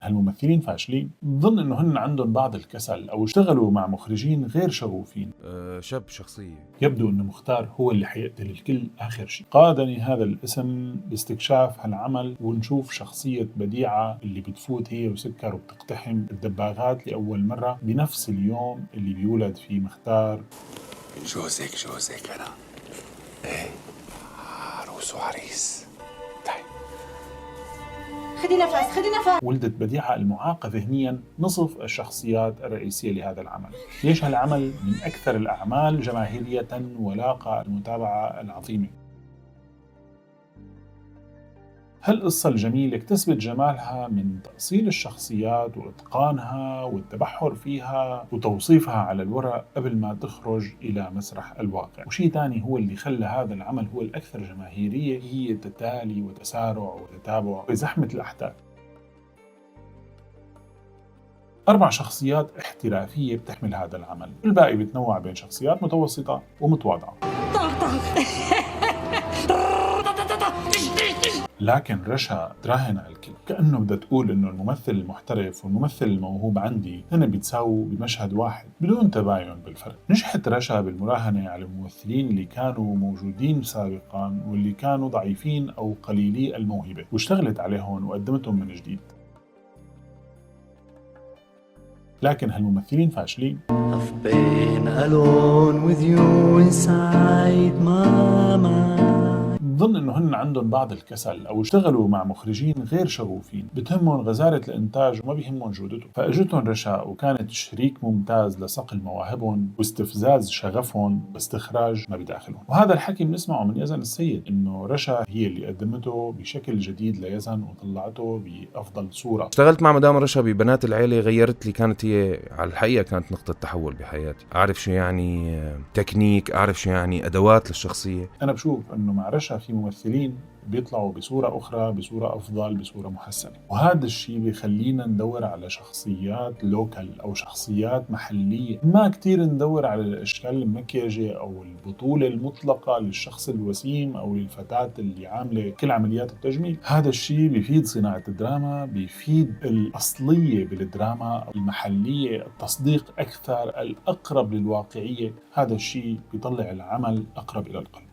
هالممثلين فاشلين؟ بظن إنه هن عندهم بعض الكسل أو اشتغلوا مع مخرجين غير شغوفين. شاب شخصية. يبدو إنه مختار هو اللي حيقتل الكل آخر شيء. قادني هذا الاسم باستكشاف هالعمل ونشوف شخصية بديعة اللي بتفوت هي وسكر وبتقتحم الدباغات لأول مرة بنفس اليوم اللي بيولد فيه مختار. جوزك أنا. إيه، عروس وعريس. خدي نفس. ولدت بديعة المعاقة ذهنيا نصف الشخصيات الرئيسية لهذا العمل. ليش هالعمل من أكثر الأعمال جماهيرية ولاقى المتابعة العظيمة؟ هالقصة الجميلة اكتسبت جمالها من تأصيل الشخصيات وإتقانها والتبحر فيها وتوصيفها على الورق قبل ما تخرج إلى مسرح الواقع. وشيء تاني هو اللي خلى هذا العمل هو الأكثر جماهيرية، هي تتالي وتسارع وتتابع بزحمة الأحداث. 4 شخصيات احترافية بتحمل هذا العمل، الباقي بتنوع بين شخصيات متوسطة ومتواضعة. لكن رشا تراهن على الكل، كأنه بدها تقول إنه الممثل المحترف والممثل الموهوب عندي هن بيتساووا بمشهد واحد بدون تباين بالفرق. نجحت رشا بالمراهنة على الممثلين اللي كانوا موجودين سابقا واللي كانوا ضعيفين أو قليلي الموهبة، واشتغلت عليهم وقدمتهم من جديد. لكن هالممثلين فاشلين. I've been alone with you inside my mind. بظن إنه هن عندهم بعض الكسل أو اشتغلوا مع مخرجين غير شغوفين، بتهمهم غزارة الإنتاج وما بيهمهم جودته. فأجتهم رشا وكانت شريك ممتاز لصقل مواهبهم واستفزاز شغفهم باستخراج ما بداخلهم. وهذا الحكي بنسمعه من يزن السيد، إنه رشا هي اللي قدمته بشكل جديد ليزن وطلعته بأفضل صورة. اشتغلت مع مدام رشا ببنات العيلة، غيرت لي، كانت هي على الحقيقة كانت نقطة تحول بحياتي. أعرف شو يعني تكنيك، أعرف شو يعني أدوات للشخصية. أنا بشوف إنه مع رشا في ممثلين بيطلعوا بصورة أخرى، بصورة أفضل، بصورة محسنة، وهذا الشيء بيخلينا ندور على شخصيات لوكال أو شخصيات محلية، ما كتير ندور على الأشكال المكياجة أو البطولة المطلقة للشخص الوسيم أو للفتاة اللي عاملة كل عمليات التجميل. هذا الشيء بيفيد صناعة الدراما، بيفيد الأصلية بالدراما المحلية، التصديق أكثر، الأقرب للواقعية. هذا الشيء بيطلع العمل أقرب إلى القلب.